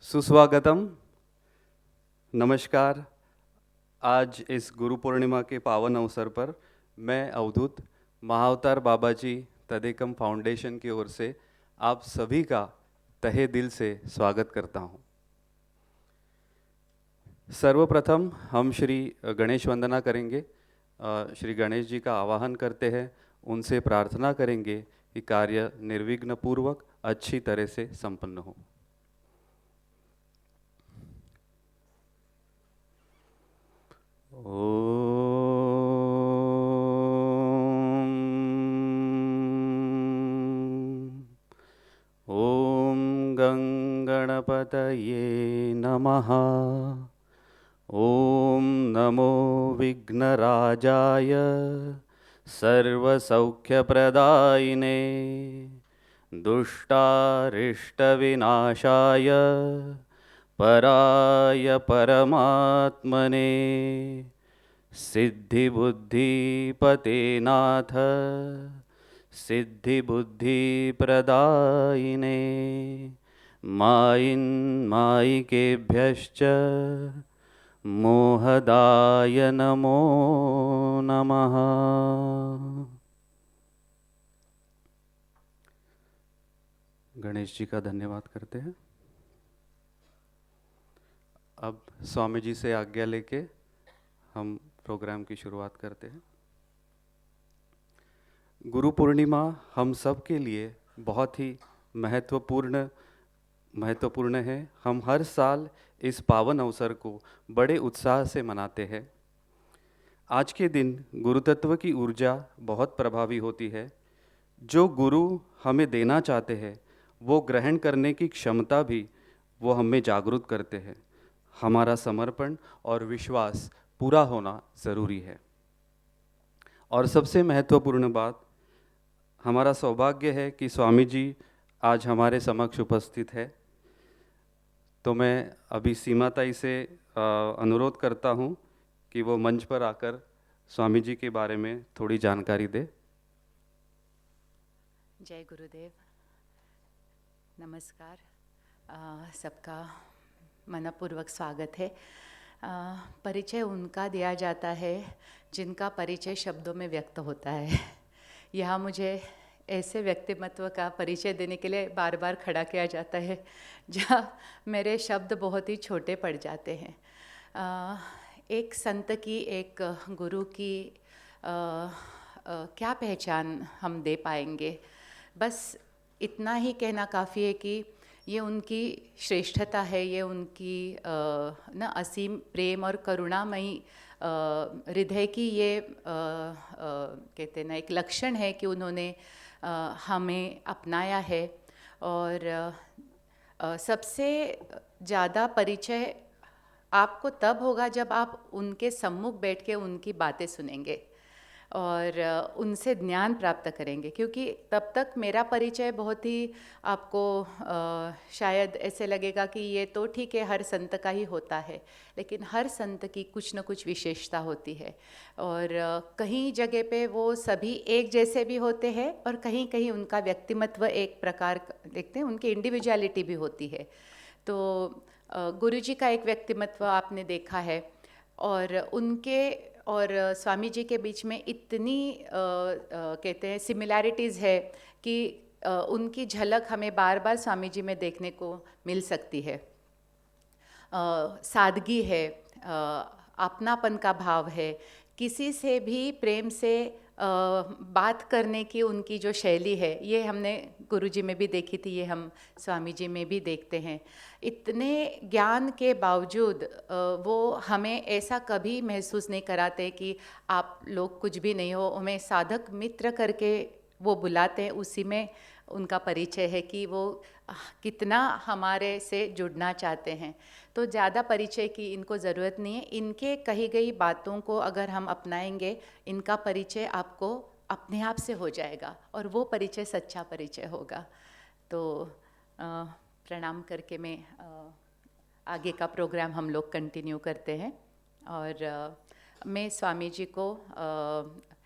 सुस्वागतम। नमस्कार। आज इस गुरु पूर्णिमा के पावन अवसर पर मैं अवधूत महाअवतार बाबाजी तदेकम फाउंडेशन की ओर से आप सभी का तहे दिल से स्वागत करता हूं। सर्वप्रथम हम श्री गणेश वंदना करेंगे। श्री गणेश जी का आवाहन करते हैं, उनसे प्रार्थना करेंगे कि कार्य निर्विघ्न पूर्वक अच्छी तरह से संपन्न हो। ॐ गणपतये नमः। ॐ नमो विघ्नराजाय सर्वसौख्यप्रदायिने दुष्टारिष्टविनाशाय पराय परमात्मने सिद्धिबुद्धिपते नाथ सिद्धिबुद्धिप्रदायिने मायिकेभ्यश्च मोहदाय नमो नमः। गणेश जी का धन्यवाद करते हैं। अब स्वामी जी से आज्ञा लेके हम प्रोग्राम की शुरुआत करते हैं। गुरु पूर्णिमा हम सब के लिए बहुत ही महत्वपूर्ण है। हम हर साल इस पावन अवसर को बड़े उत्साह से मनाते हैं। आज के दिन गुरु तत्व की ऊर्जा बहुत प्रभावी होती है। जो गुरु हमें देना चाहते हैं वो ग्रहण करने की क्षमता भी वो हमें जागरूक करते हैं। हमारा समर्पण और विश्वास पूरा होना ज़रूरी है। और सबसे महत्वपूर्ण बात, हमारा सौभाग्य है कि स्वामी जी आज हमारे समक्ष उपस्थित है। तो मैं अभी सीमाताई से अनुरोध करता हूँ कि वो मंच पर आकर स्वामी जी के बारे में थोड़ी जानकारी दे। जय गुरुदेव। नमस्कार। सबका मनपूर्वक स्वागत है। परिचय उनका दिया जाता है जिनका परिचय शब्दों में व्यक्त होता है। यहाँ मुझे ऐसे व्यक्तिमत्व का परिचय देने के लिए बार बार खड़ा किया जाता है जहाँ मेरे शब्द बहुत ही छोटे पड़ जाते हैं। एक संत की, एक गुरु की क्या पहचान हम दे पाएंगे? बस इतना ही कहना काफ़ी है कि ये उनकी श्रेष्ठता है, ये उनकी असीम प्रेम और करुणामयी हृदय की ये कहते हैं ना, एक लक्षण है कि उन्होंने हमें अपनाया है। और सबसे ज़्यादा परिचय आपको तब होगा जब आप उनके सम्मुख बैठ के उनकी बातें सुनेंगे और उनसे ज्ञान प्राप्त करेंगे। क्योंकि तब तक मेरा परिचय बहुत ही आपको शायद ऐसे लगेगा कि ये तो ठीक है, हर संत का ही होता है, लेकिन हर संत की कुछ न कुछ विशेषता होती है। और कहीं जगह पे वो सभी एक जैसे भी होते हैं और कहीं कहीं उनका व्यक्तिमत्व एक प्रकार देखते हैं, उनकी इंडिविजुअलिटी भी होती है। तो गुरु जी का एक व्यक्तिमत्व आपने देखा है और उनके और स्वामी जी के बीच में इतनी कहते हैं सिमिलैरिटीज़ है कि उनकी झलक हमें बार बार स्वामी जी में देखने को मिल सकती है। सादगी है, अपनापन का भाव है, किसी से भी प्रेम से बात करने की उनकी जो शैली है, ये हमने गुरु जी में भी देखी थी, ये हम स्वामी जी में भी देखते हैं। इतने ज्ञान के बावजूद वो हमें ऐसा कभी महसूस नहीं कराते कि आप लोग कुछ भी नहीं हो। हमें साधक मित्र करके वो बुलाते हैं। उसी में उनका परिचय है कि वो कितना हमारे से जुड़ना चाहते हैं। तो ज़्यादा परिचय की इनको ज़रूरत नहीं है। इनके कही गई बातों को अगर हम अपनाएंगे, इनका परिचय आपको अपने आप से हो जाएगा और वो परिचय सच्चा परिचय होगा। तो प्रणाम करके मैं आगे का प्रोग्राम हम लोग कंटिन्यू करते हैं। और मैं स्वामी जी को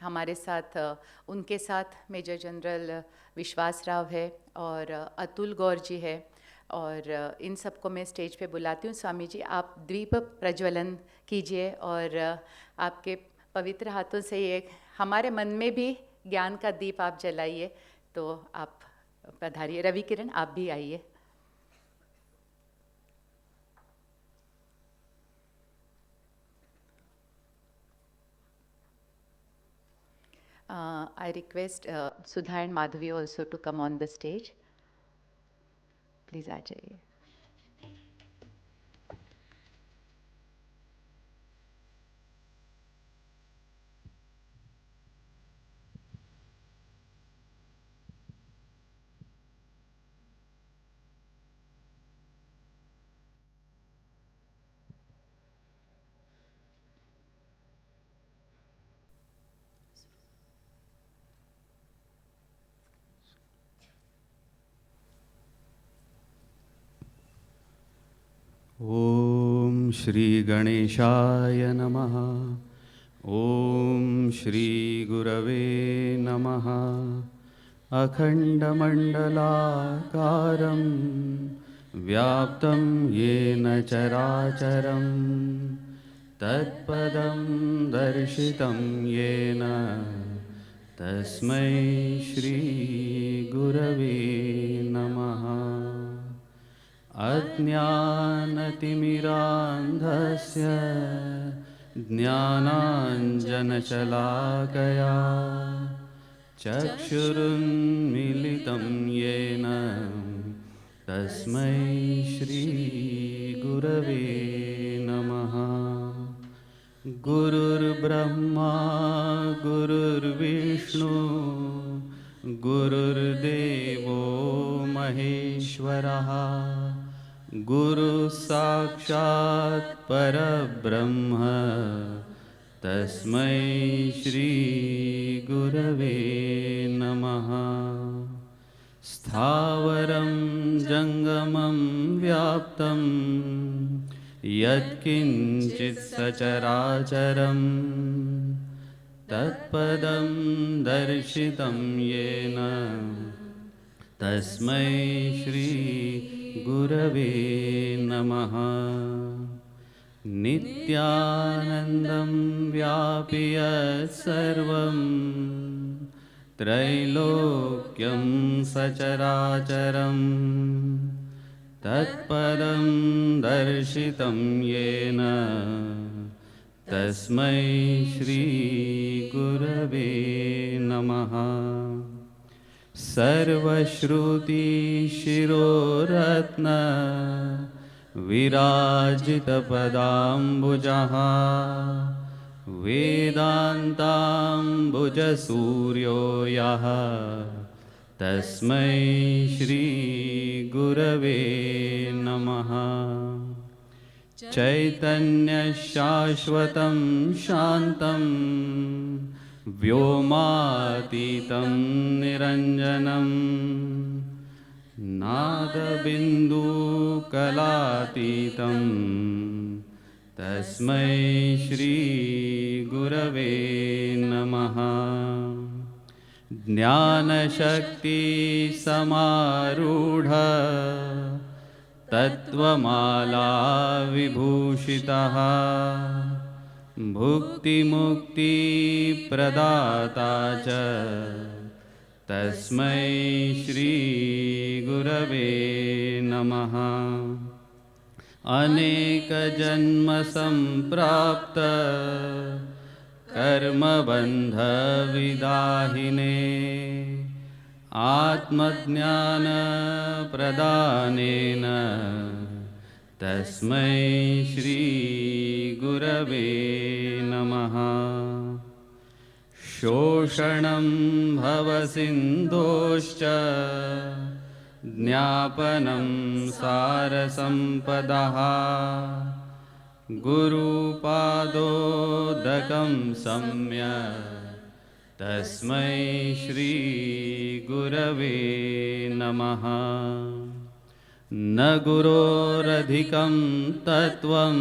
हमारे साथ, उनके साथ मेजर जनरल विश्वास राव है और अतुल गौर जी है। और इन सबको मैं स्टेज पे बुलाती हूँ। स्वामी जी, आप दीप प्रज्वलन कीजिए और आपके पवित्र हाथों से ये हमारे मन में भी ज्ञान का दीप आप जलाइए। तो आप पधारिए। रवि किरण, आप भी आइए। I request Sudha and Madhavi also to come on the stage. Please आ जाइए। ॐ श्री गणेशाय नमः। ॐ श्री गुरवे नमः। अखण्डमण्डलाकारं व्याप्तं येन चराचरं तत्पदं दर्शितं येन तस्मै श्री गुरवे नमः। अज्ञानतिमिरान्धस्य ज्ञानाञ्जनशलाकया चक्षुरुन्मीलितं येन तस्मै श्रीगुरवे नमः। गुरुर्ब्रह्मा गुरुर्विष्णु गुरुर्देवो महेश्वरः गुरुसाक्षात् परब्रह्म तस्मै श्रीगुरवे नमः। स्थावरं जङ्गमं व्याप्तं यत्किञ्चित् सचराचरं तत्पदं दर्शितं येन तस्मै श्रीगुरवे नमः। नित्यानन्दं व्यापि यत्सर्वं त्रैलोक्यं सचराचरं तत्पदं दर्शितं येन तस्मै श्रीगुरवे नमः। सर्वश्रुतिशिरोरत्न विराजितपदाम्बुजः वेदान्ताम्बुजसूर्यो यः तस्मै श्रीगुरवे नमः। चैतन्यशाश्वतं शान्तं व्योमातीतं निरञ्जनं नादबिन्दुकलातीतं तस्मै श्रीगुरवे नमः। ज्ञानशक्तिसमारूढ तत्त्वमाला विभूषितः भुक्तिमुक्तिप्रदाता च तस्मै श्रीगुरवे नमः। अनेकजन्मसम्प्राप्त कर्मबन्धविदाहिने आत्मज्ञानप्रदानेन तस्मै श्रीगुरवे नमः। शोषणं भवसिन्धोश्च ज्ञापनं सारसम्पदः गुरुपादोदकं सम्यक् तस्मै श्रीगुरवे नमः। न गुरोरधिकं तत्त्वं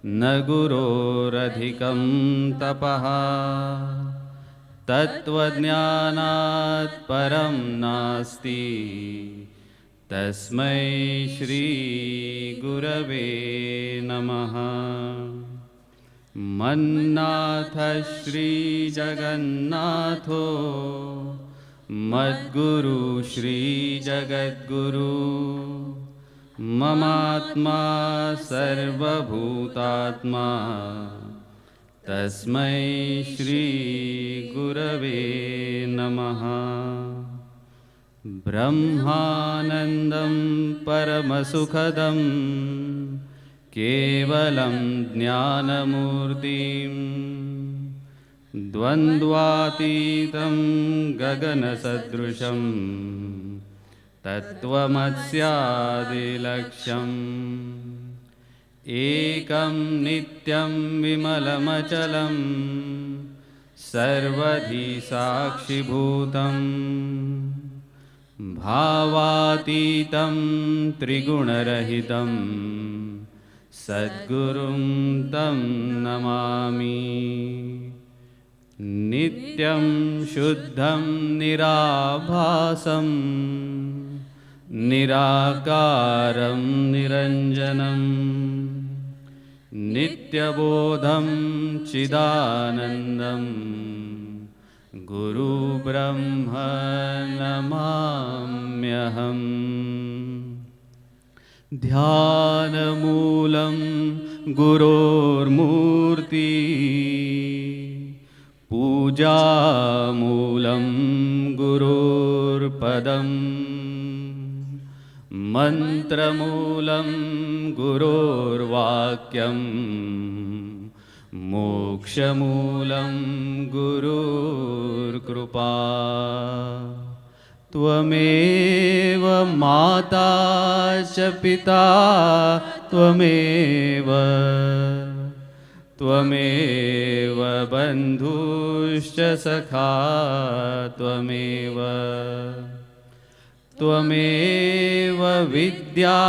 न गुरोरधिकं तपः तत्त्वज्ञानात् परं नास्ति तस्मै श्री गुरवे नमः। मन्नाथ श्री जगन्नाथो मद्गुरु श्री जगद्गुरु ममात्मा सर्वभूतात्मा तस्मै श्री गुरवे नमः। ब्रह्मानन्दं परमसुखदं केवलं ज्ञानमूर्तिं द्वन्द्वातीतं गगनसदृशं तत्त्वमस्यादिलक्ष्यम् एकं नित्यं विमलमचलं सर्वधी साक्षिभूतं भावातीतं त्रिगुणरहितं सद्गुरुं तं नमामि। नित्यं शुद्धं निराभासं निराकारं निरञ्जनं नित्यबोधं चिदानन्दं गुरुब्रह्म नमाम्यहम्। ध्यानमूलं गुरोर्मूर्ति पूजामूलं गुरोर्पदम् मन्त्रमूलं गुरोर्वाक्यं मोक्षमूलं गुरोर्कृपा। त्वमेव माता च पिता त्वमेव बन्धुश्च सखा त्वमेव विद्या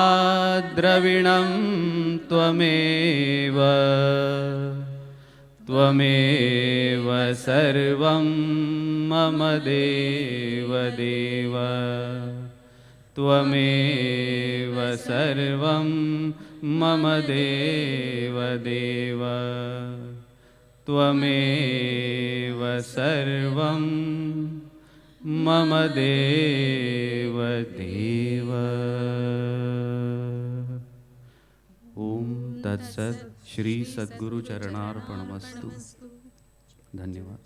द्रविणं त्वमेव सर्वं मम देवदेव त्वमेव सर्वं मम देवदेव त्वमेव सर्वं मम देवदेव। ओम तत्सत। श्री सद्गुरु चरणार्पणमस्तु। धन्यवाद।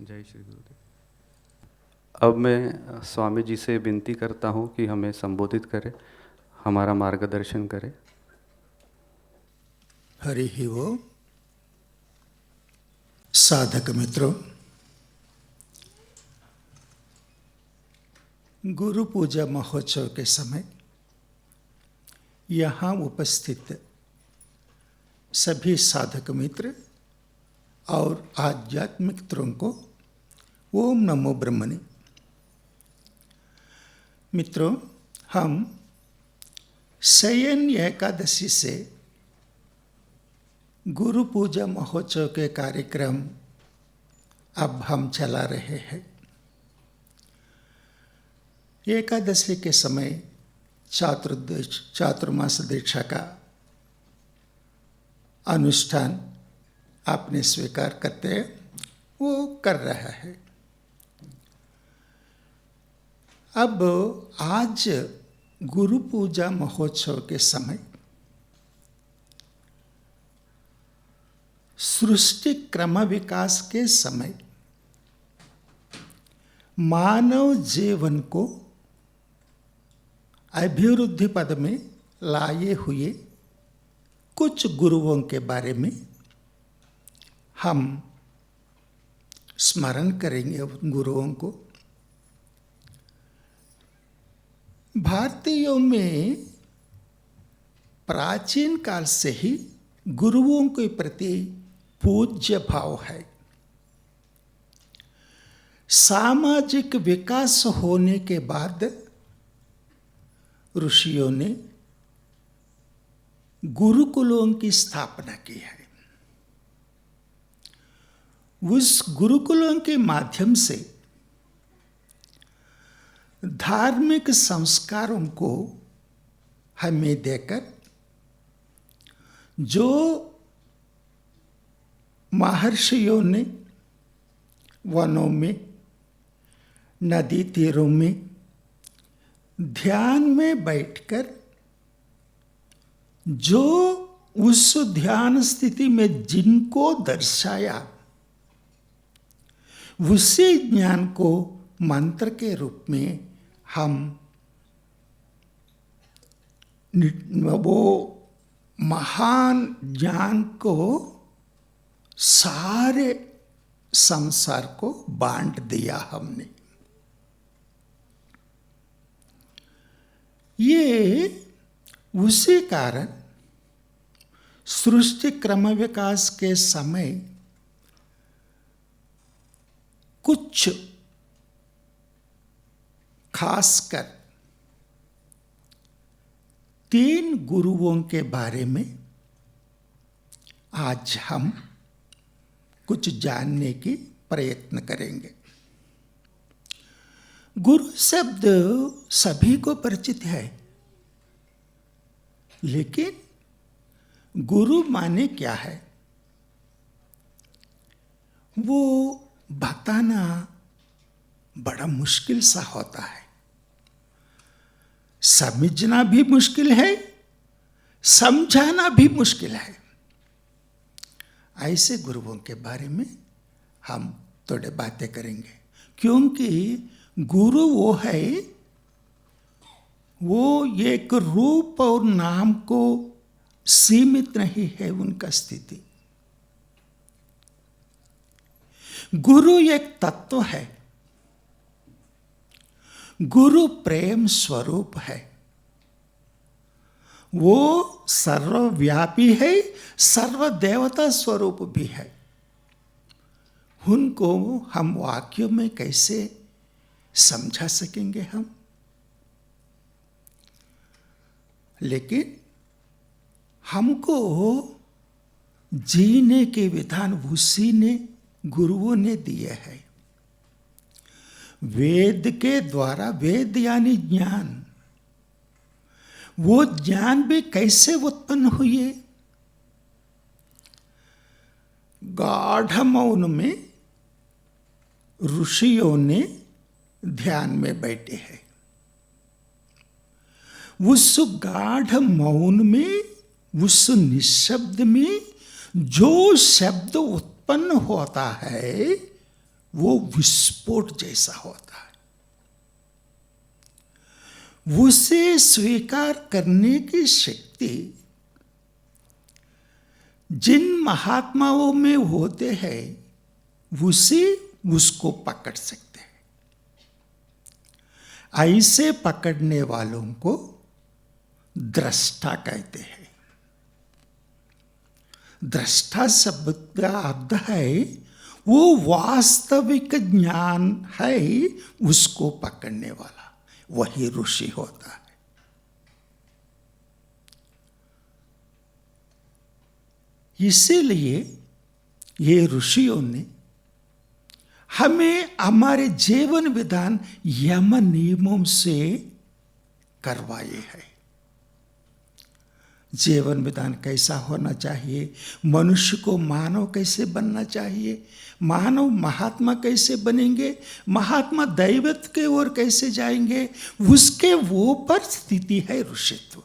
जय श्री गुरुदेव। अब मैं स्वामी जी से विनती करता हूँ कि हमें संबोधित करें, हमारा मार्गदर्शन करें। हरि ही ओम। साधक मित्रों, गुरु पूजा महोत्सव के समय यहाँ उपस्थित सभी साधक मित्र और आध्यात्मिक मित्रों को ओम नमो ब्रह्मणि। मित्रों, हम शयन एकादशी से गुरु पूजा महोत्सव के कार्यक्रम अब हम चला रहे हैं। एकादशी के समय चातुर्मास दीक्षा का अनुष्ठान आपने स्वीकार करते हैं, वो कर रहा है। अब आज गुरु पूजा महोत्सव के समय सृष्टि क्रम विकास के समय मानव जीवन को अभिवृद्धि पद में लाए हुए कुछ गुरुओं के बारे में हम स्मरण करेंगे। उन गुरुओं को भारतीयों में प्राचीन काल से ही गुरुओं के प्रति पूज्य भाव है। सामाजिक विकास होने के बाद ऋषियों ने गुरुकुलों की स्थापना की है। उस गुरुकुलों के माध्यम से धार्मिक संस्कारों को हमें देकर जो महर्षियों ने वनों में, नदी तीरों में ध्यान में बैठकर जो उस ध्यान स्थिति में जिनको दर्शाया, उसी ज्ञान को मंत्र के रूप में हम वो महान ज्ञान को सारे संसार को बांट दिया हमने। ये उसी कारण सृष्टि क्रम विकास के समय कुछ खासकर 3 गुरुओं के बारे में आज हम कुछ जानने की प्रयत्न करेंगे। गुरु शब्द सभी को परिचित है, लेकिन गुरु माने क्या है वो बताना बड़ा मुश्किल सा होता है। समझना भी मुश्किल है, समझाना भी मुश्किल है। ऐसे गुरुओं के बारे में हम थोड़े बातें करेंगे, क्योंकि गुरु वो है, वो एक रूप और नाम को सीमित नहीं है उनका स्थिति। गुरु एक तत्व है, गुरु प्रेम स्वरूप है, वो सर्वव्यापी है, सर्वदेवता स्वरूप भी है। उनको हम वाक्यों में कैसे समझा सकेंगे हम? लेकिन हमको जीने के विधान उसी ने, गुरुओं ने दिए हैं। वेद के द्वारा, वेद यानी ज्ञान, वो ज्ञान भी कैसे उत्पन्न हुए? गाढ़ मौन में ऋषियों ने ध्यान में बैठे हैं। उस गाढ़ मौन में, उस निशब्द में जो शब्द उत्पन्न होता है वो विस्फोट जैसा होता है। उसे स्वीकार करने की शक्ति जिन महात्माओं में होते हैं उसे उसको पकड़ सकते हैं। ऐसे पकड़ने वालों को दृष्टा कहते हैं। दृष्टा शब्द का अर्थ है वो वास्तविक ज्ञान है, उसको पकड़ने वाला वही ऋषि होता है। इसीलिए ये ऋषियों ने हमें हमारे जीवन विधान यम नियमों से करवाए हैं। जीवन विधान कैसा होना चाहिए, मनुष्य को मानव कैसे बनना चाहिए, मानव महात्मा कैसे बनेंगे, महात्मा दैवत के ओर कैसे जाएंगे, उसके वो पर स्थिति है ऋषित्व।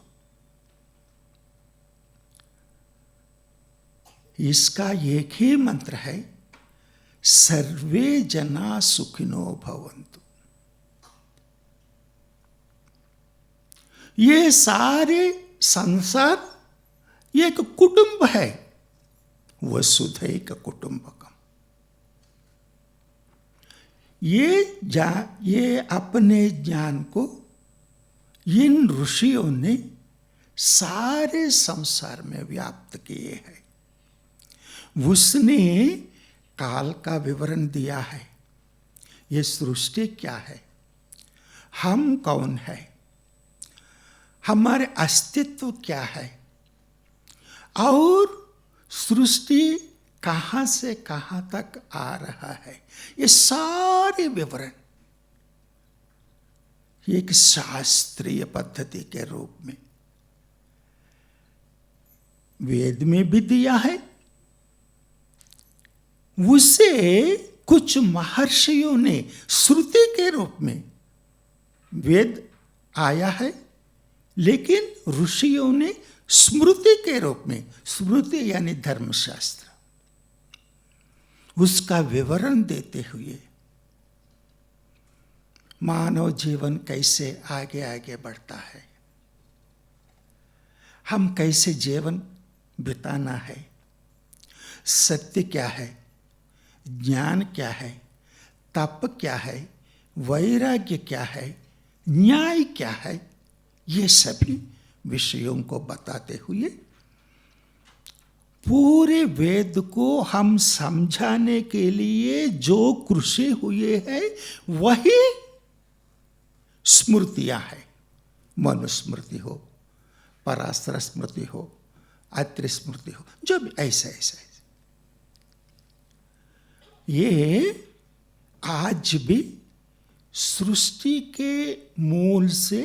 इसका एक ही मंत्र है, सर्वे जना सुखिनो भवन्तु। ये सारे संसार एक कुटुंब है, वसुधैक कुटुंबकम। ये अपने ज्ञान को इन ऋषियों ने सारे संसार में व्याप्त किए हैं। उसने काल का विवरण दिया है, ये सृष्टि क्या है, हम कौन है, हमारे अस्तित्व क्या है, और सृष्टि कहाँ से कहाँ तक आ रहा है, ये सारे विवरण एक शास्त्रीय पद्धति के रूप में वेद में भी दिया है। उसे कुछ महर्षियों ने श्रुति के रूप में, वेद आया है लेकिन ऋषियों ने स्मृति के रूप में, स्मृति यानी धर्मशास्त्र, उसका विवरण देते हुए मानव जीवन कैसे आगे आगे बढ़ता है, हम कैसे जीवन बिताना है, सत्य क्या है, ज्ञान क्या है, तप क्या है, वैराग्य क्या है, न्याय क्या है, ये सभी विषयों को बताते हुए पूरे वेद को हम समझाने के लिए जो कृषि हुए हैं वही स्मृतियां हैं। मनुस्मृति हो, पराशर स्मृति हो, अत्रि स्मृति हो, जो भी ऐसा ऐसा ये आज भी सृष्टि के मूल से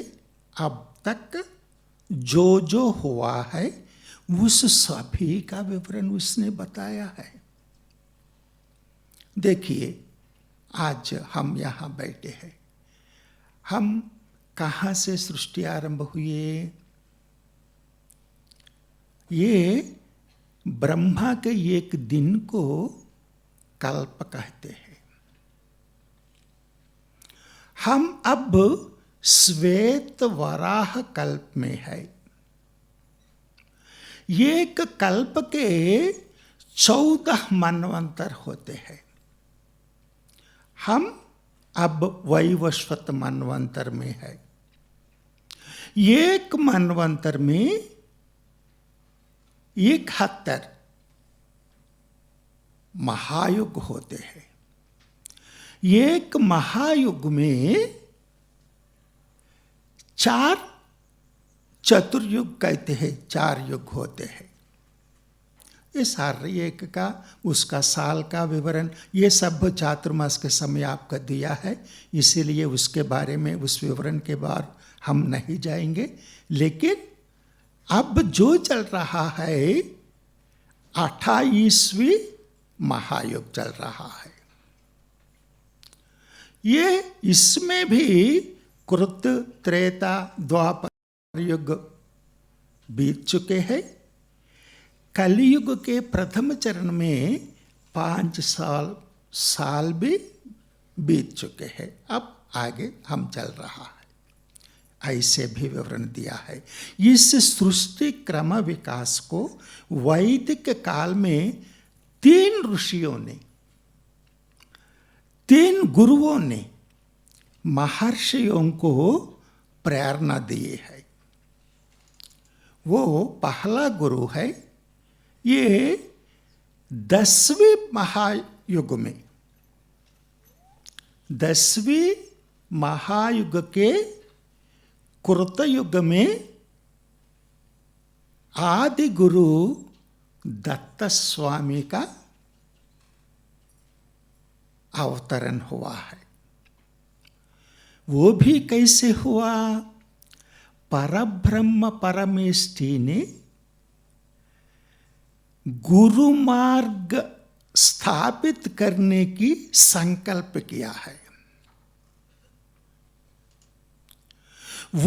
अब तक जो जो हुआ है उस सभी का विवरण उसने बताया है। देखिए आज हम यहाँ बैठे हैं, हम कहाँ से सृष्टि आरंभ हुए? ये ब्रह्मा के एक दिन को कल्प कहते हैं। हम अब श्वेत वराह कल्प में है। एक कल्प के 14 मनवंतर होते हैं। हम अब वैवस्वत मनवंतर में है। एक मनवंतर में 71 महायुग होते हैं। एक महायुग में 4 चतुर्युग कहते हैं, 4 युग होते हैं। ये सारे एक का उसका साल का विवरण ये सब चातुर्मास के समय आपका दिया है, इसीलिए उसके बारे में उस विवरण के बाद हम नहीं जाएंगे। लेकिन अब जो चल रहा है 28वीं महायुग चल रहा है। ये इसमें भी कृत, त्रेता, द्वापर युग बीत चुके हैं। कलियुग के प्रथम चरण में 5 साल भी बीत चुके हैं। अब आगे हम चल रहा है, ऐसे भी विवरण दिया है। इस सृष्टि क्रम विकास को वैदिक काल में 3 ऋषियों ने, 3 गुरुओं ने महर्षियों को प्रेरणा दी है। वो पहला गुरु है, ये 10वीं महायुग में, 10वीं महायुग के कृतयुग में आदि गुरु दत्त स्वामी का अवतरण हुआ है। वो भी कैसे हुआ? परब्रह्म परमेष्ठी ने गुरु मार्ग स्थापित करने की संकल्प किया है।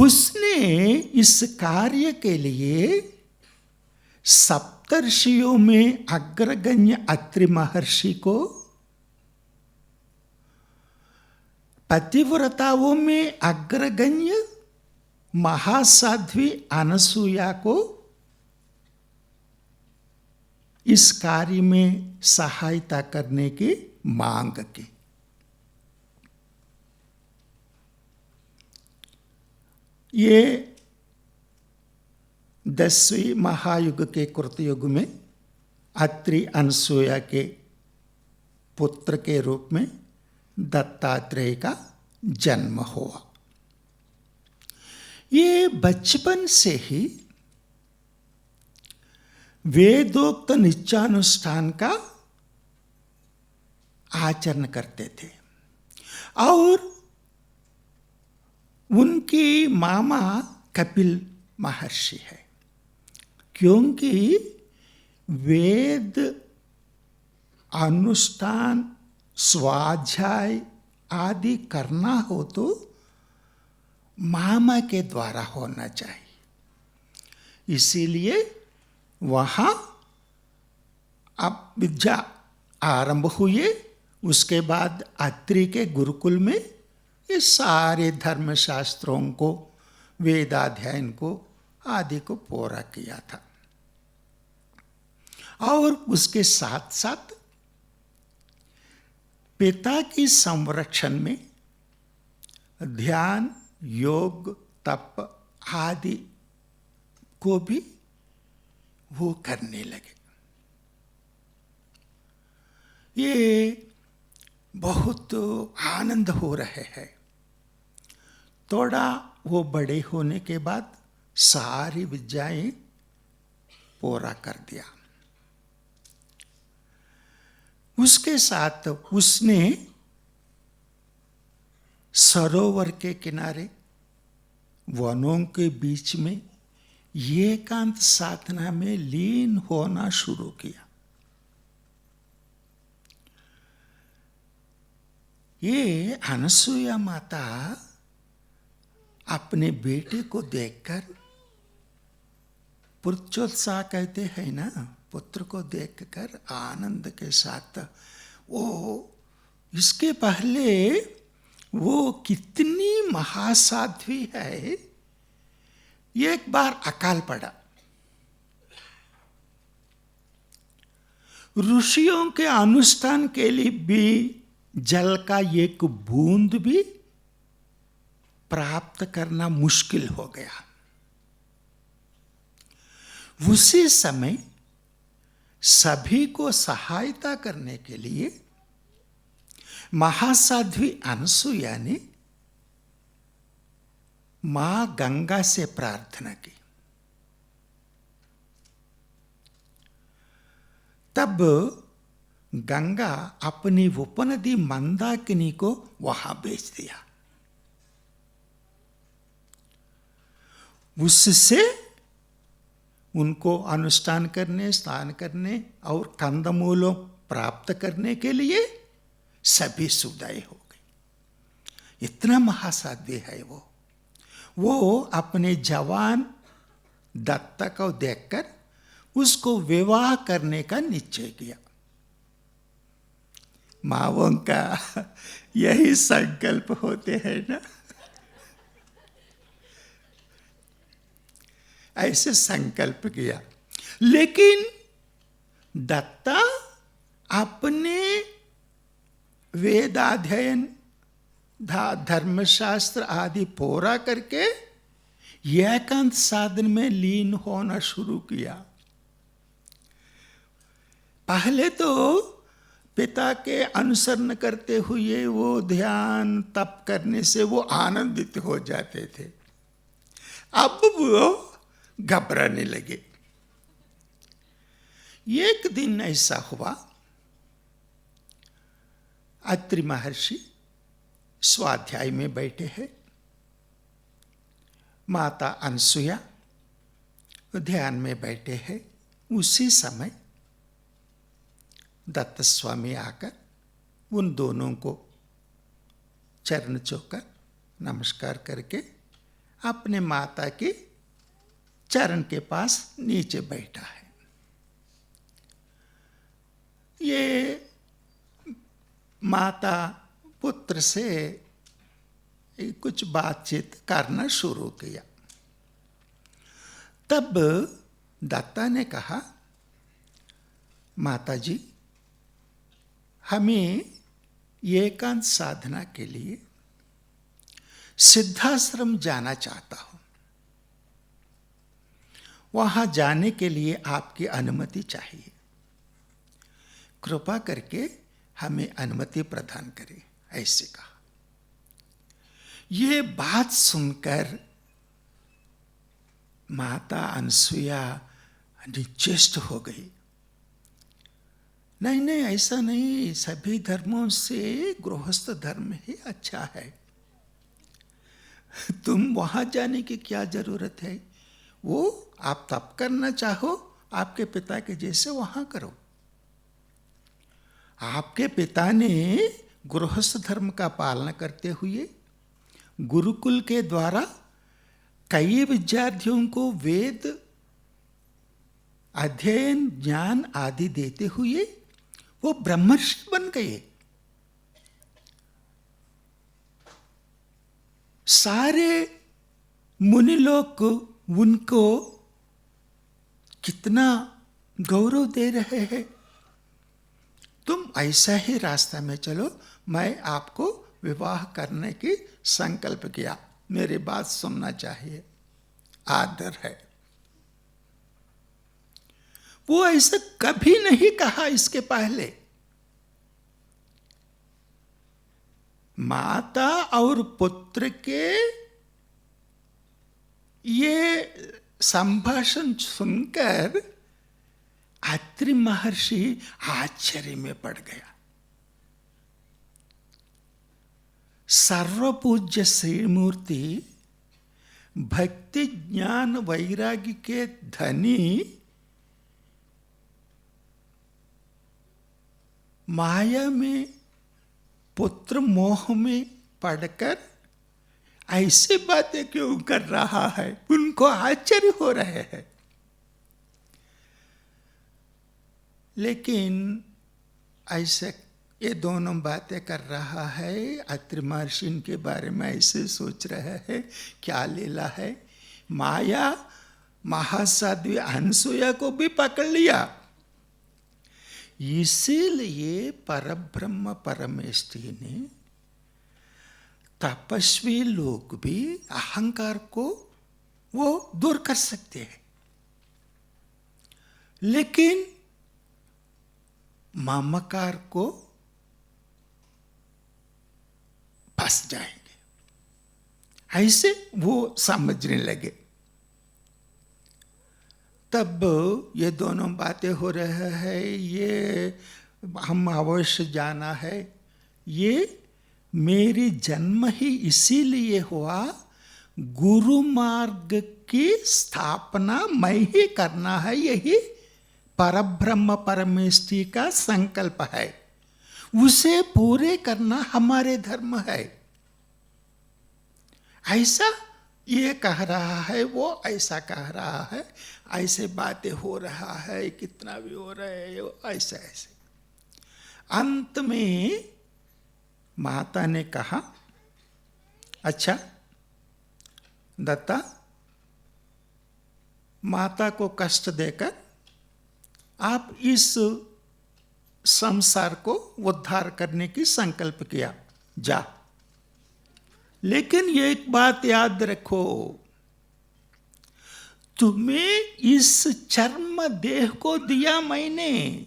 उसने इस कार्य के लिए सप्तर्षियों में अग्रगण्य अत्रि महर्षि को, पतिव्रताओं में अग्रगण्य महासाध्वी अनसुया को इस कार्य में सहायता करने की मांग की। ये 10वीं महायुग के कृतयुग में अत्रि अनसुया के पुत्र के रूप में दत्तात्रेय का जन्म हुआ। ये बचपन से ही वेदोक्त नित्यानुष्ठान का आचरण करते थे और उनकी मामा कपिल महर्षि है, क्योंकि वेद अनुष्ठान स्वाध्याय आदि करना हो तो मामा के द्वारा होना चाहिए। इसीलिए वहाँ अब विद्या आरंभ हुए। उसके बाद अत्रि के गुरुकुल में ये सारे धर्मशास्त्रों को, वेदाध्ययन को आदि को पूरा किया था। और उसके साथ साथ पिता की संरक्षण में ध्यान, योग, तप आदि को भी वो करने लगे। ये बहुत आनंद हो रहे हैं। थोड़ा वो बड़े होने के बाद सारी विद्याएं पूरा कर दिया। उसके साथ उसने सरोवर के किनारे वनों के बीच में एकांत साधना में लीन होना शुरू किया। ये अनसुया माता अपने बेटे को देखकर, पुत्रोत्साह कहते हैं ना, पुत्र को देखकर आनंद के साथ, वो इसके पहले वो कितनी महासाध्वी है, एक बार अकाल पड़ा। ऋषियों के अनुष्ठान के लिए भी जल का एक बूंद भी प्राप्त करना मुश्किल हो गया। उसी समय सभी को सहायता करने के लिए महासाध्वी अनसुया ने मां गंगा से प्रार्थना की। तब गंगा अपनी उपनदी मंदाकिनी को वहां भेज दिया। उससे उनको अनुष्ठान करने, स्नान करने और कंदमूलों प्राप्त करने के लिए सभी सुविधाएं हो गई। इतना महासाध्वी है वो अपने जवान दत्ता को देखकर उसको विवाह करने का निश्चय किया। माँओं का यही संकल्प होते हैं ना। ऐसे संकल्प किया, लेकिन दत्ता अपने वेदाध्ययन, धर्मशास्त्र आदि पूरा करके एकांत साधन में लीन होना शुरू किया। पहले तो पिता के अनुसरण करते हुए वो ध्यान तप करने से वो आनंदित हो जाते थे, अब वो घबराने लगे। एक दिन ऐसा हुआ, अत्रि महर्षि स्वाध्याय में बैठे हैं, माता अनसुया ध्यान में बैठे हैं। उसी समय दत्त स्वामी आकर उन दोनों को चरण छूकर नमस्कार करके अपने माता के चरण के पास नीचे बैठा है। ये माता पुत्र से कुछ बातचीत करना शुरू किया। तब दत्ता ने कहा, माता जी, हमें एकांत साधना के लिए सिद्धाश्रम जाना चाहता हूं। वहां जाने के लिए आपकी अनुमति चाहिए। कृपा करके हमें अनुमति प्रदान करें, ऐसे कहा। ये बात सुनकर माता अनसुया निश्चेष्ट हो गई। नहीं नहीं, ऐसा नहीं, सभी धर्मों से गृहस्थ धर्म ही अच्छा है। तुम वहां जाने की क्या जरूरत है? वो आप तप करना चाहो आपके पिता के जैसे वहां करो। आपके पिता ने गृहस्थ धर्म का पालन करते हुए गुरुकुल के द्वारा कई विद्यार्थियों को वेद अध्ययन ज्ञान आदि देते हुए वो ब्रह्मर्षि बन गए। सारे मुनि लोग उनको कितना गौरव दे रहे हैं। तुम ऐसा ही रास्ता में चलो, मैं आपको विवाह करने की संकल्प किया, मेरी बात सुनना चाहिए, आदर है। वो ऐसा कभी नहीं कहा इसके पहले। माता और पुत्र के ये संभाषण सुनकर अत्रि महर्षि आश्चर्य में पड़ गया। सर्वपूज्य श्रीमूर्ति भक्ति ज्ञान वैराग्य के धनी माया में पुत्र मोह में पड़कर ऐसी बातें क्यों कर रहा है? उनको आश्चर्य हो रहे हैं। लेकिन ऐसे ये दोनों बातें कर रहा है, अत्रि महर्षि के बारे में ऐसे सोच रहे हैं, क्या लीला है। माया महासाध्वी अनसुया को भी पकड़ लिया। इसीलिए परब्रह्म परमेष्ठी ने तपस्वी लोग भी अहंकार को वो दूर कर सकते हैं, लेकिन ममकार को फंस जाएंगे, ऐसे वो समझने लगे। तब ये दोनों बातें हो रहे हैं, ये हम अवश्य जाना है, ये मेरी जन्म ही इसीलिए हुआ, गुरु मार्ग की स्थापना मैं ही करना है, यही परब्रह्म परमेष्ठी का संकल्प है, उसे पूरे करना हमारे धर्म है। ऐसा ये कह रहा है, वो ऐसा कह रहा है, ऐसे बातें हो रहा है, कितना भी हो रहा है, ऐसे ऐसे। अंत में माता ने कहा, अच्छा दत्ता, माता को कष्ट देकर आप इस संसार को उद्धार करने की संकल्प किया, जा। लेकिन ये एक बात याद रखो, तुम्हें इस चर्म देह को दिया मैंने,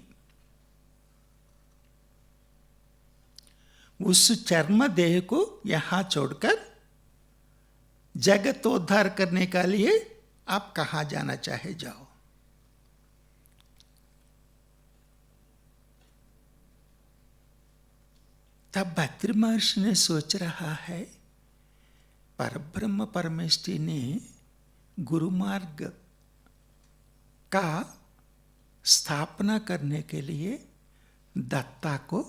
उस चर्म देह को यहां छोड़कर जगत उद्धार करने के लिए आप कहां जाना चाहे जाओ। तब अत्रि महर्षि ने सोच रहा है, परब्रह्म परमेष्ठी ने गुरु मार्ग का स्थापना करने के लिए दत्ता को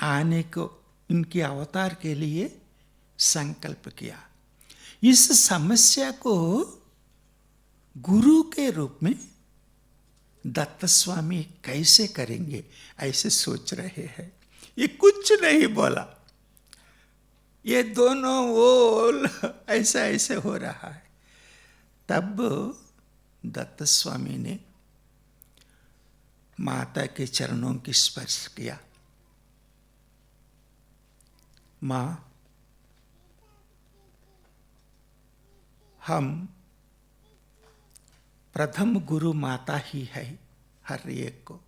आने को, इनके अवतार के लिए संकल्प किया। इस समस्या को गुरु के रूप में दत्त स्वामी कैसे करेंगे, ऐसे सोच रहे हैं। ये कुछ नहीं बोला, ये दोनों वो ऐसा ऐसे हो रहा है। तब दत्त स्वामी ने माता के चरणों की स्पर्श किया। माँ, हम प्रथम गुरु माता ही है, हर एक को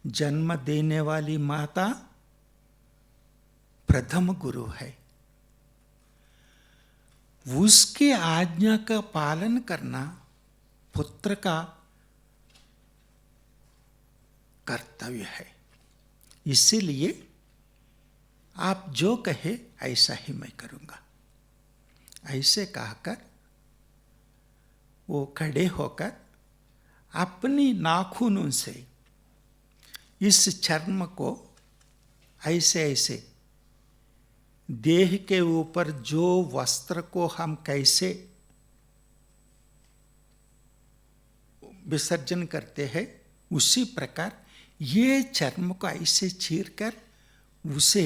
जन्म देने वाली माता प्रथम गुरु है। उसकी आज्ञा का पालन करना पुत्र का कर्तव्य है। इसीलिए आप जो कहे ऐसा ही मैं करूँगा। ऐसे कहकर वो खड़े होकर अपनी नाखूनों से इस चर्म को ऐसे ऐसे देह के ऊपर जो वस्त्र को हम कैसे विसर्जन करते हैं उसी प्रकार ये चर्म को ऐसे चीरकर उसे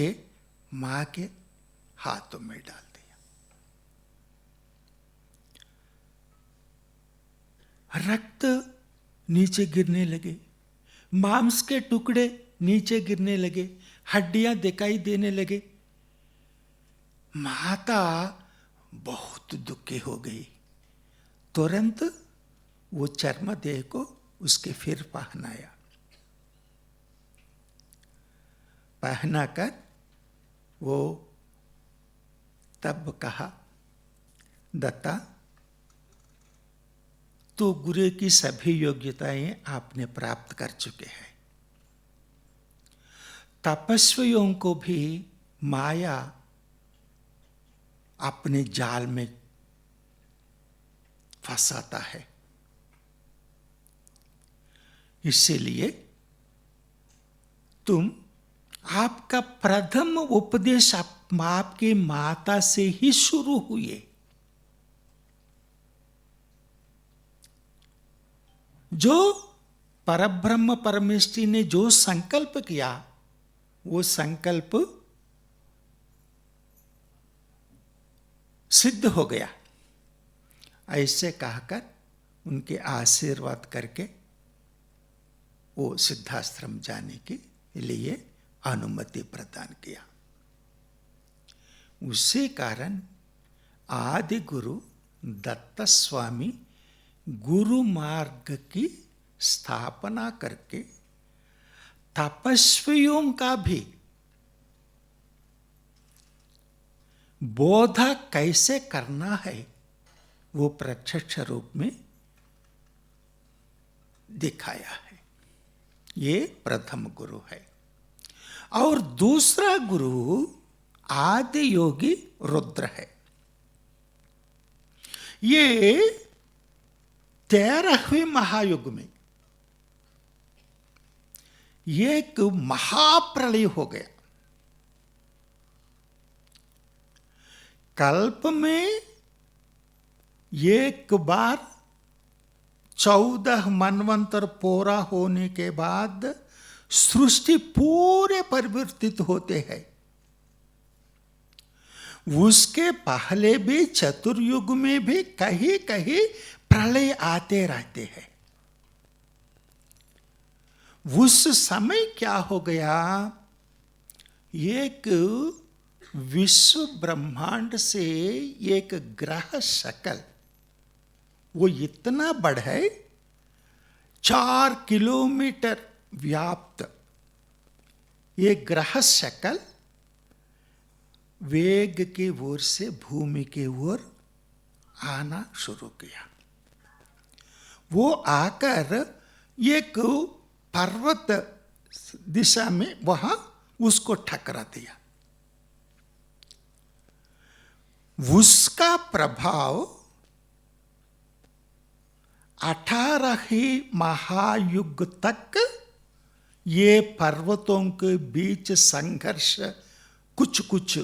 माँ के हाथों में डाल दिया। रक्त नीचे गिरने लगे, मांस के टुकड़े नीचे गिरने लगे, हड्डियां दिखाई देने लगे। माता बहुत दुखी हो गई। तुरंत वो चर्म देह को उसके फिर पहनाया। पहनाकर वो तब कहा, दत्ता तो गुरु की सभी योग्यताएं आपने प्राप्त कर चुके हैं। तपस्वियों को भी माया अपने जाल में फंसाता है। इसीलिए तुम आपका प्रथम उपदेश आपकी माता से ही शुरू हुए। जो परब्रह्म परमेष्ठी ने जो संकल्प किया वो संकल्प सिद्ध हो गया। ऐसे कहकर उनके आशीर्वाद करके वो सिद्धाश्रम जाने के लिए अनुमति प्रदान किया। उसी कारण आदि गुरु दत्त स्वामी गुरु मार्ग की स्थापना करके तपस्वियों का भी बोध कैसे करना है वो प्रत्यक्ष रूप में दिखाया है। ये प्रथम गुरु है। और दूसरा गुरु आदि योगी रुद्र है। ये 13वें महायुग में एक महाप्रलय हो गया। कल्प में एक बार 14 मनवंतर पूरा होने के बाद सृष्टि पूरे परिवर्तित होते हैं। उसके पहले भी चतुर्युग में भी कहीं कहीं प्रलय आते रहते हैं। उस समय क्या हो गया, एक विश्व ब्रह्मांड से एक ग्रह शकल वो इतना बड़ा है, 4 किलोमीटर व्याप्त ये ग्रह शकल वेग की ओर से भूमि की ओर आना शुरू किया। वो आकर एक पर्वत दिशा में वहां उसको ठकरा दिया। उसका प्रभाव 18 महायुग तक ये पर्वतों के बीच संघर्ष कुछ कुछ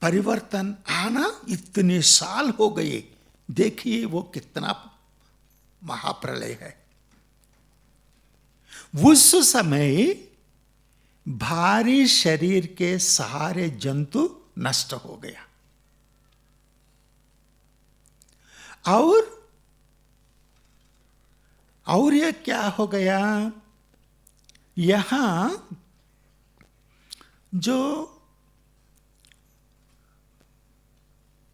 परिवर्तन आना इतने साल हो गए। देखिए वो कितना महाप्रलय है। उस समय भारी शरीर के सारे जंतु नष्ट हो गया और ये क्या हो गया, यहां जो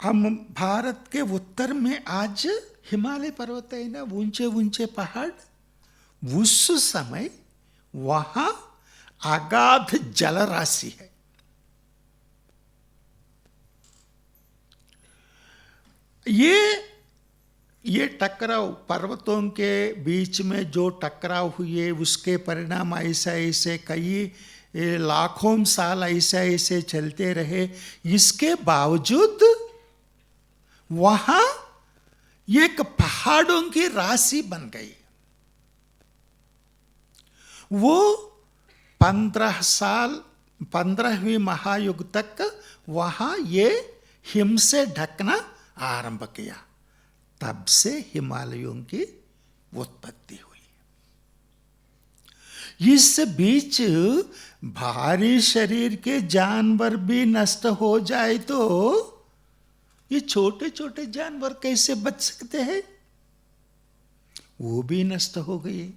हम भारत के उत्तर में आज हिमालय पर्वत है ना, ऊंचे ऊंचे पहाड़, उस समय वहां अगाध जलराशि है। ये टकराव पर्वतों के बीच में जो टकराव हुए उसके परिणाम ऐसे ऐसे कई ये लाखों साल ऐसे ऐसे चलते रहे, इसके बावजूद वहां एक पहाड़ों की राशि बन गई। वो 15 साल 15वीं महायुग तक वहां ये हिम से ढकना आरंभ किया। तब से हिमालयों की उत्पत्ति हुई। इस बीच भारी शरीर के जानवर भी नष्ट हो जाए तो ये छोटे छोटे जानवर कैसे बच सकते हैं? वो भी नष्ट हो गए।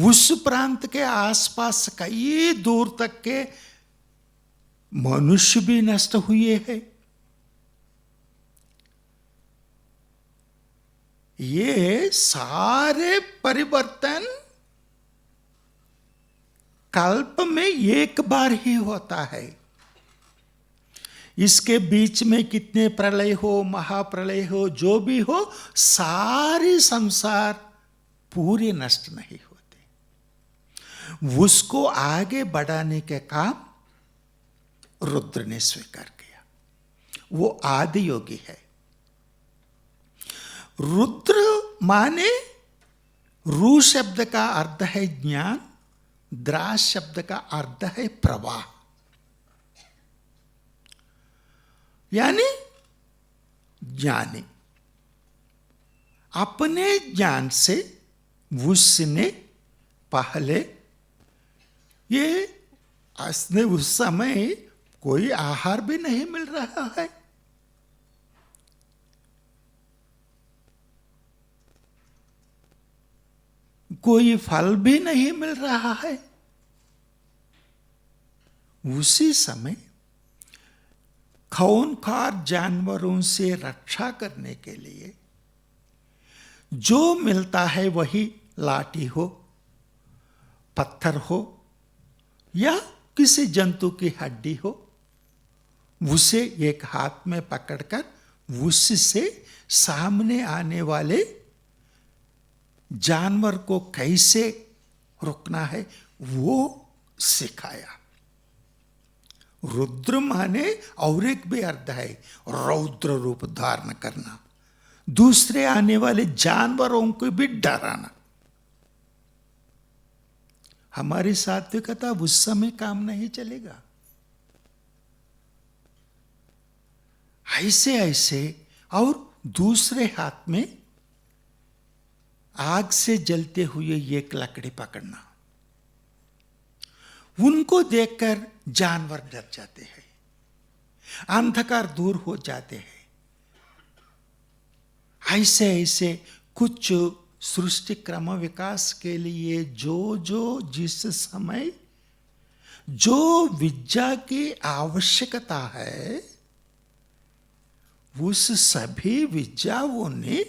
उस प्रांत के आसपास कई दूर तक के मनुष्य भी नष्ट हुए हैं। ये सारे परिवर्तन कल्प में एक बार ही होता है। इसके बीच में कितने प्रलय हो, महाप्रलय हो, जो भी हो, सारे संसार पूरे नष्ट नहीं होते। उसको आगे बढ़ाने के काम रुद्र ने स्वीकार किया। वो आदि योगी है। रुद्र माने रू शब्द का अर्थ है ज्ञान, द्रा शब्द का अर्थ है प्रवाह, यानी ज्ञानी। अपने ज्ञान से उसने पहले उस समय कोई आहार भी नहीं मिल रहा है। कोई फल भी नहीं मिल रहा है। उसी समय खूंखार जानवरों से रक्षा करने के लिए जो मिलता है, वही लाठी हो, पत्थर हो या किसी जंतु की हड्डी हो, उसे एक हाथ में पकड़कर उससे सामने आने वाले जानवर को कैसे रोकना है वो सिखाया। रुद्र माने और एक भी अर्थ है रौद्र रूप धारण करना, दूसरे आने वाले जानवरों को भी डराना। हमारी सात्विकता उस समय काम नहीं चलेगा। ऐसे ऐसे और दूसरे हाथ में आग से जलते हुए एक लकड़ी पकड़ना। उनको देखकर जानवर डर जाते हैं, अंधकार दूर हो जाते हैं। ऐसे ऐसे कुछ सृष्टि क्रम विकास के लिए जो जो जिस समय जो विद्या की आवश्यकता है, उस सभी विद्याओं ने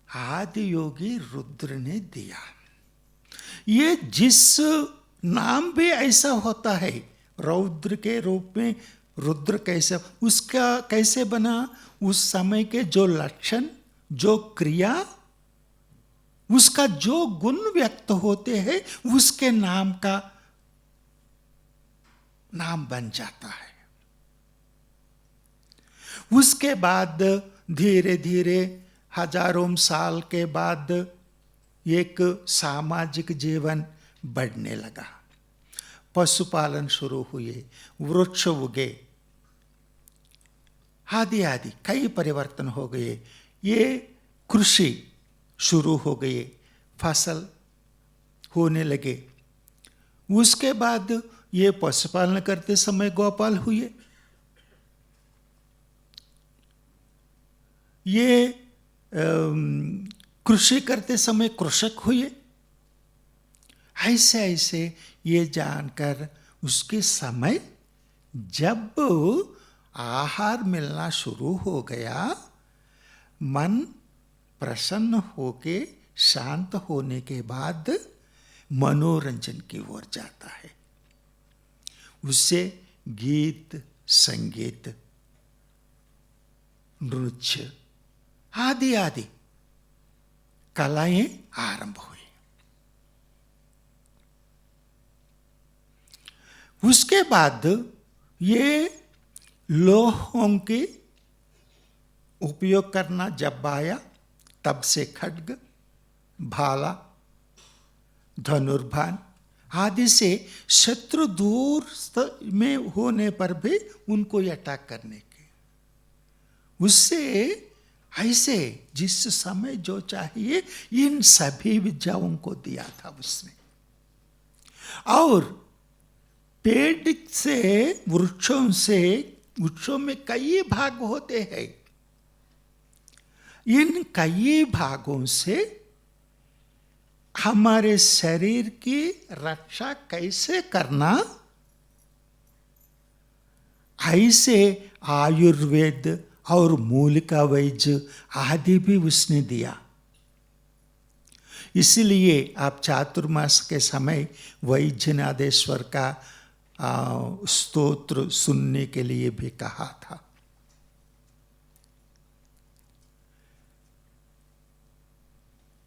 आदि योगी रुद्र ने दिया। ये जिस नाम भी ऐसा होता है, रौद्र के रूप में रुद्र कैसे, उसका कैसे बना, उस समय के जो लक्षण, जो क्रिया, उसका जो गुण व्यक्त होते हैं, उसके नाम का नाम बन जाता है। उसके बाद धीरे धीरे हजारों साल के बाद एक सामाजिक जीवन बढ़ने लगा। पशुपालन शुरू हुए, वृक्ष उगे, आदि आदि कई परिवर्तन हो गए। ये कृषि शुरू हो गई, फसल होने लगे। उसके बाद ये पशुपालन करते समय गोपाल हुए। ये कृषि करते समय कृषक हुए। ऐसे ऐसे ये जानकर उसके समय जब आहार मिलना शुरू हो गया, मन प्रसन्न होके शांत होने के बाद मनोरंजन की ओर जाता है। उससे गीत, संगीत, नृत्य आदि आदि कलाएं आरंभ हुई। उसके बाद ये लोहों के उपयोग करना जब आया, तब से खड्ग, भाला, धनुर्बाण आदि से शत्रु दूर में होने पर भी उनको अटैक करने के, उससे ऐसे जिस समय जो चाहिए इन सभी विद्याओं को दिया था उसने। और पेड़ से, वृक्षों में कई भाग होते हैं। इन कई भागों से हमारे शरीर की रक्षा कैसे करना, ऐसे आयुर्वेद और मूलिका वैद्य आदि भी उसने दिया। इसलिए आप चातुर्मास के समय वैद्यनाथेश्वर का स्तोत्र सुनने के लिए भी कहा था।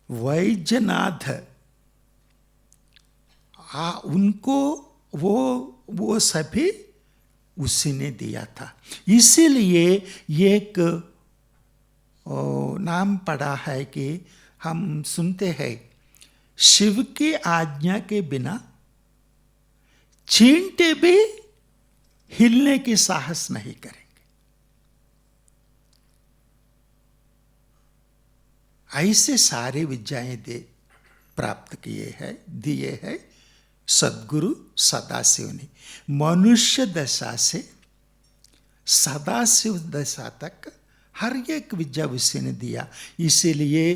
वैद्यनाथ उनको वो सभी उसी ने दिया था। इसीलिए एक नाम पड़ा है कि हम सुनते हैं, शिव की आज्ञा के बिना चींटे भी हिलने की साहस नहीं करेंगे। ऐसे सारे विद्याएं प्राप्त दिए हैं सद्गुरु सदाशिव ने। मनुष्य दशा से सदाशिव दशा तक हर एक विद्या उसी ने दिया। इसीलिए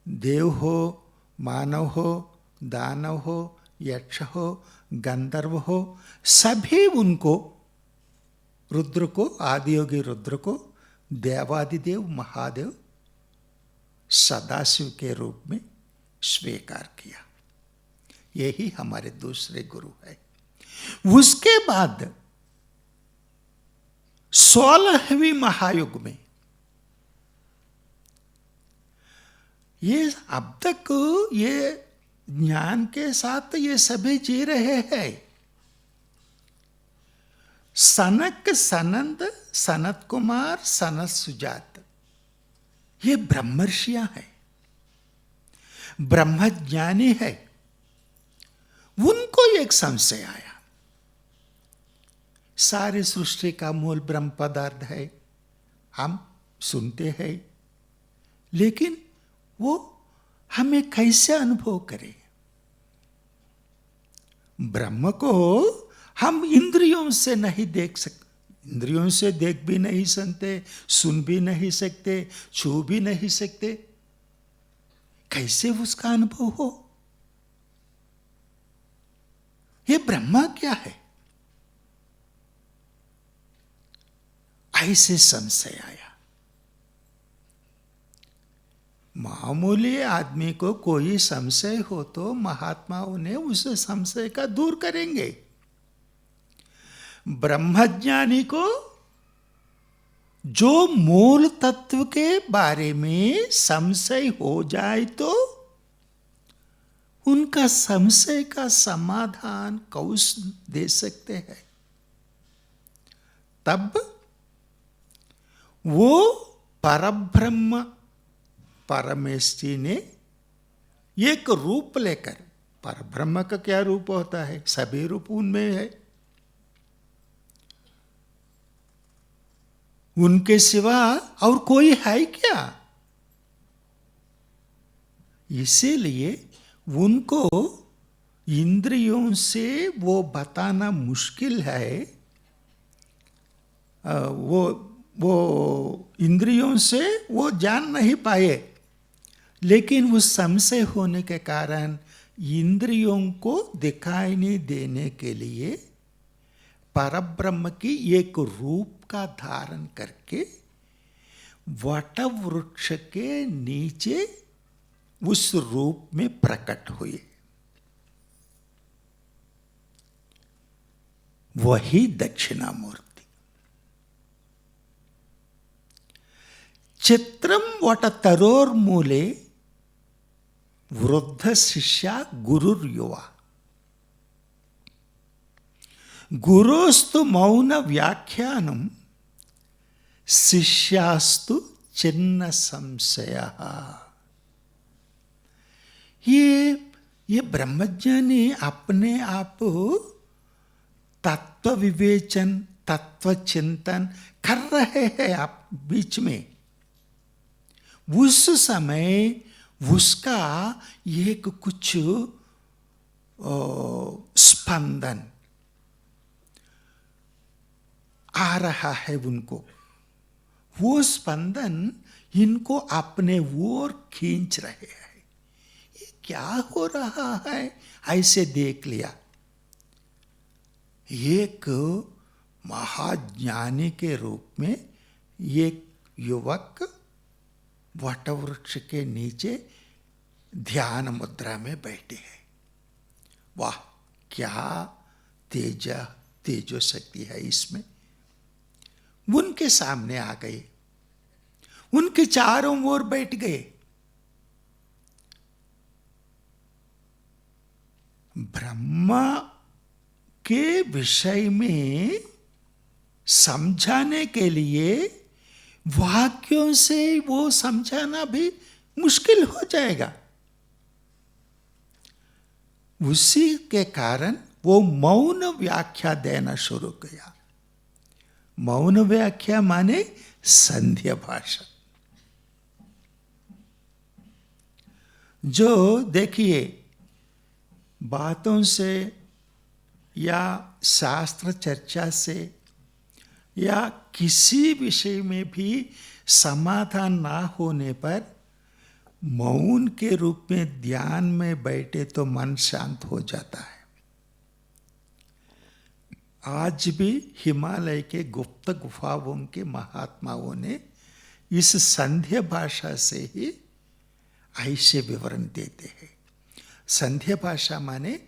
देव हो, मानव हो, दानव हो, यक्ष हो, गंधर्व हो, सभी उनको, रुद्र को, आदियोगी रुद्र को देवादिदेव महादेव सदाशिव के रूप में स्वीकार किया। यही हमारे दूसरे गुरु है। उसके बाद 16वीं महायुग में ये अब तक ये ज्ञान के साथ ये सभी जी रहे हैं। सनक, सनंद, सनत कुमार, सनत सुजात, ये ब्रह्मर्षियां हैं, ब्रह्मज्ञानी है। उनको एक संशय आया, सारी सृष्टि का मूल ब्रह्म पदार्थ है, हम सुनते हैं, लेकिन वो हमें कैसे अनुभव करें? ब्रह्म को हम इंद्रियों से नहीं देख सकते, इंद्रियों से देख भी नहीं सकते, सुन भी नहीं सकते, छू भी नहीं सकते, कैसे उसका अनुभव हो? ये ब्रह्मा क्या है? ऐसे संशय आया। मामूली आदमी को कोई संशय हो तो महात्माओं ने उस संशय का दूर करेंगे। ब्रह्मज्ञानी को जो मूल तत्व के बारे में संशय हो जाए तो उनका संशय का समाधान कौन दे सकते हैं? तब वो परब्रह्म परमेष्ठी ने एक रूप लेकर, परब्रह्म का क्या रूप होता है? सभी रूप उनमें है, उनके सिवा और कोई है क्या? इसीलिए उनको इंद्रियों से वो बताना मुश्किल है। वो इंद्रियों से वो जान नहीं पाए, लेकिन उस संशय होने के कारण इंद्रियों को दिखाई नहीं देने के लिए परब्रह्म की एक रूप का धारण करके वट वृक्ष के नीचे उस रूप में प्रकट हुए। वही दक्षिणामूर्ति। चित्रम वट तरोर मूले वृद्ध शिष्या गुरुर युवा। गुरोस्तु मौन व्याख्यानम शिष्यास्तु चिन्ह संशय। ये ब्रह्मज्ञानी अपने आप तत्व विवेचन, तत्व चिंतन कर रहे हैं आप बीच में। उस समय उसका एक कुछ स्पंदन आ रहा है उनको। वो स्पंदन इनको अपने ओर खींच रहे हैं। ये क्या हो रहा है, ऐसे देख लिया। एक महाज्ञानी के रूप में एक युवक वटवृक्ष के नीचे ध्यान मुद्रा में बैठे हैं। वाह, क्या तेजो शक्ति है इसमें। उनके सामने आ गए, उनके चारों ओर बैठ गए। ब्रह्मा के विषय में समझाने के लिए वाक्यों से वो समझाना भी मुश्किल हो जाएगा। उसी के कारण वो मौन व्याख्या देना शुरू किया। मौन व्याख्या माने संध्या भाषा। जो देखिए, बातों से या शास्त्र चर्चा से या किसी विषय में भी समाधान ना होने पर मौन के रूप में ध्यान में बैठे तो मन शांत हो जाता है। आज भी हिमालय के गुप्त गुफाओं के महात्माओं ने इस संध्या भाषा से ही ऐसे विवरण देते हैं। संध्या भाषा माने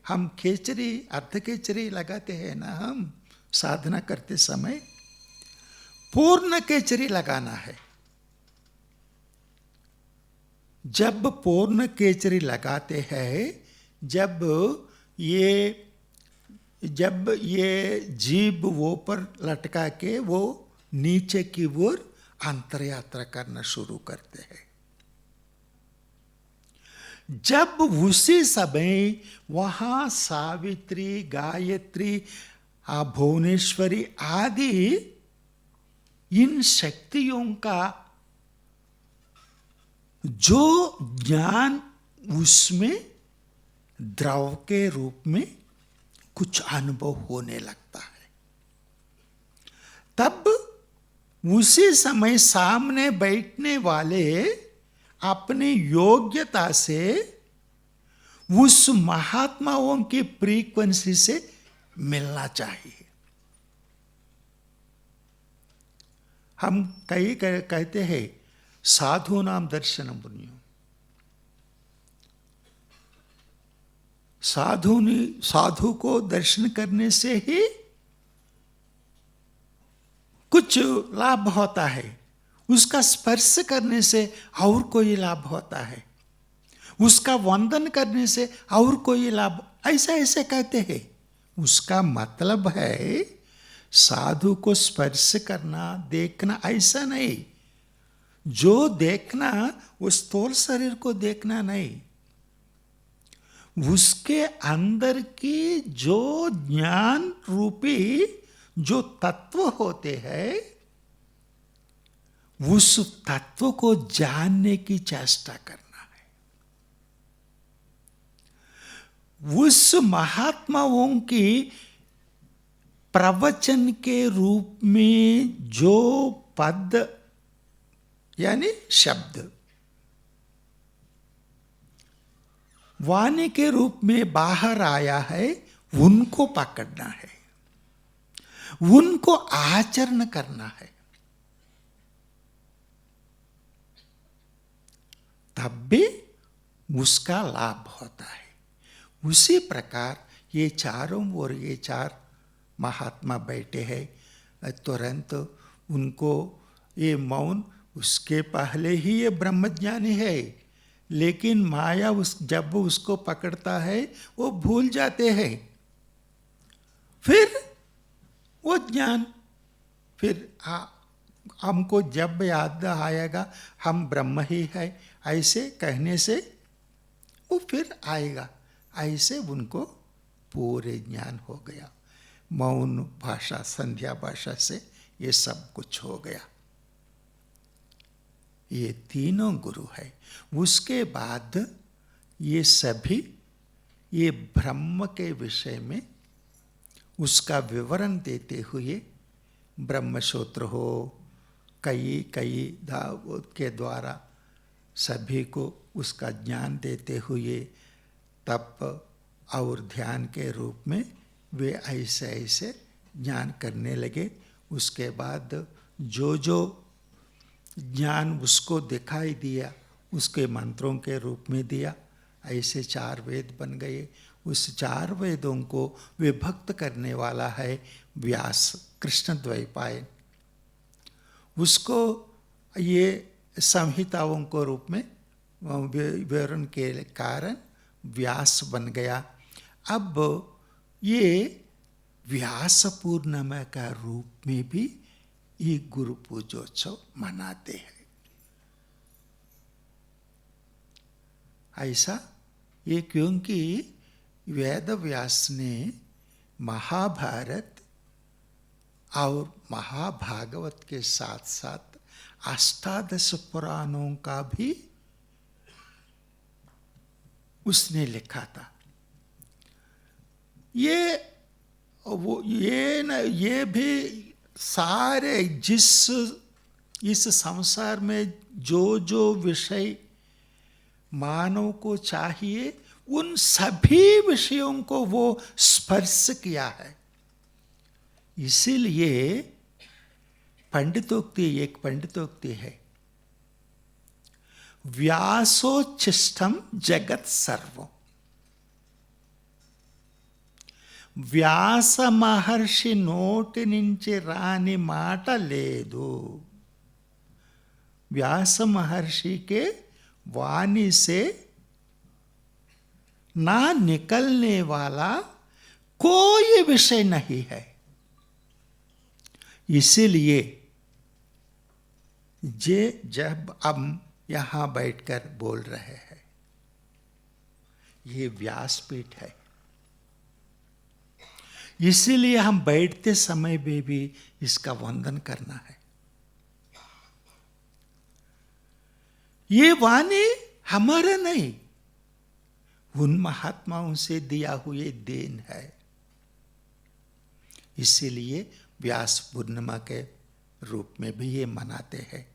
हम खेचरी, अर्ध खेचरी लगाते हैं ना, हम साधना करते समय पूर्ण केचरी लगाना है। जब पूर्ण केचरी लगाते हैं, जब ये जीभ वो पर लटका के वो नीचे की ओर अंतर यात्रा करना शुरू करते हैं। जब उसी समय वहां सावित्री, गायत्री, भुवनेश्वरी आदि इन शक्तियों का जो ज्ञान उसमें द्रव के रूप में कुछ अनुभव होने लगता है, तब उसी समय सामने बैठने वाले अपनी योग्यता से उस महात्माओं की फ्रीक्वेंसी से मिलना चाहिए। हम कई कहते हैं साधु नाम दर्शनम पुण्यम। साधु को दर्शन करने से ही कुछ लाभ होता है, उसका स्पर्श करने से और कोई लाभ होता है, उसका वंदन करने से और कोई लाभ, ऐसे कहते हैं। उसका मतलब है साधु को स्पर्श करना, देखना, ऐसा नहीं। जो देखना वो स्थूल शरीर को देखना नहीं, उसके अंदर की जो ज्ञान रूपी जो तत्व होते हैं, उस तत्व को जानने की चेष्टा करना है। उस महात्माओं की प्रवचन के रूप में जो पद यानी शब्द वाणी के रूप में बाहर आया है, उनको पकड़ना है, उनको आचरण करना है। तब भी उसका लाभ होता है। उसी प्रकार ये चारों ओर ये चार महात्मा बैठे हैं, तुरंत उनको ये मौन, उसके पहले ही ये ब्रह्मज्ञानी है, लेकिन माया जब उसको पकड़ता है वो भूल जाते हैं। फिर वो ज्ञान, फिर हमको जब याद आएगा हम ब्रह्म ही है, ऐसे कहने से वो फिर आएगा। ऐसे उनको पूरे ज्ञान हो गया। मौन भाषा, संध्या भाषा से ये सब कुछ हो गया। ये तीनों गुरु है। उसके बाद ये सभी ये ब्रह्म के विषय में उसका विवरण देते हुए, ब्रह्मसूत्र हो, कई के द्वारा सभी को उसका ज्ञान देते हुए तप और ध्यान के रूप में वे ऐसे ऐसे ज्ञान करने लगे। उसके बाद जो जो ज्ञान उसको दिखाई दिया उसके मंत्रों के रूप में दिया। ऐसे 4 वेद बन गए। उस 4 वेदों को विभक्त करने वाला है व्यास, कृष्ण द्वैपायन। उसको ये संहिताओं को रूप में विवरण के कारण व्यास बन गया। अब ये व्यास पूर्णिमा का रूप में भी ये गुरु पूजोत्सव मनाते हैं। ऐसा ये क्योंकि वेद व्यास ने महाभारत और महाभागवत के साथ साथ अष्टादश पुराणों का भी उसने लिखा था। ये भी सारे इस संसार में जो जो विषय मानव को चाहिए उन सभी विषयों को वो स्पर्श किया है। इसीलिए एक पंडितोक्ति है, व्यासोच्छिष्टम जगत सर्वम। व्यास महर्षि नोటి నుంచి రాని మాట లేదు। व्यास महर्षि के वाणी से ना निकलने वाला कोई विषय नहीं है। इसीलिए जब हम यहाँ बैठकर बोल रहे हैं, ये व्यासपीठ है। इसीलिए हम बैठते समय में भी इसका वंदन करना है। ये वाणी हमारा नहीं, उन महात्माओं से दिया हुए देन है। इसीलिए व्यास पूर्णिमा के रूप में भी ये मनाते हैं।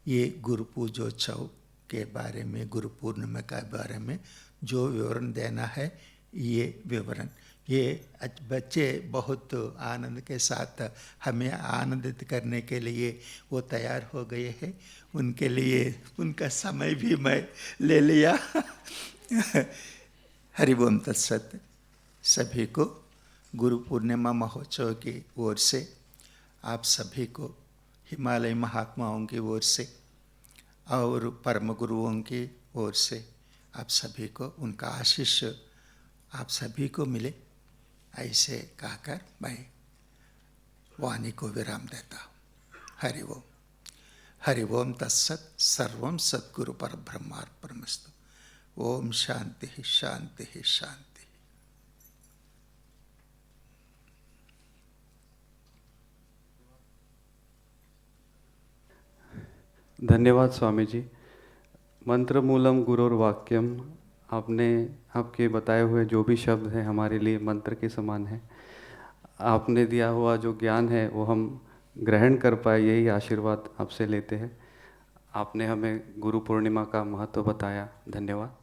ये गुरु पूजोत्सव के बारे में, गुरु पूर्णिमा के बारे में जो विवरण देना है, ये विवरण ये बच्चे बहुत आनंद के साथ हमें आनंदित करने के लिए वो तैयार हो गए हैं। उनके लिए उनका समय भी मैं ले लिया। हरि ओम तत्सत। सभी को गुरु पूर्णिमा महोत्सव की ओर से, आप सभी को हिमालय महात्माओं की ओर से और परम गुरुओं की ओर से आप सभी को उनका आशीष आप सभी को मिले, ऐसे कहकर मैं वाणी को विराम देता हूँ। हरि ओम। हरि ओम तत्सत। सर्वं सद्गुरु परब्रह्मार्पणमस्तु। ओम शांति शांति शांति। धन्यवाद स्वामी जी। मंत्र मूलम गुरुर्वाक्यम, आपने आपके बताए हुए जो भी शब्द हैं हमारे लिए मंत्र के समान है। आपने दिया हुआ जो ज्ञान है वो हम ग्रहण कर पाए, यही आशीर्वाद आपसे लेते हैं। आपने हमें गुरु पूर्णिमा का महत्व बताया। धन्यवाद।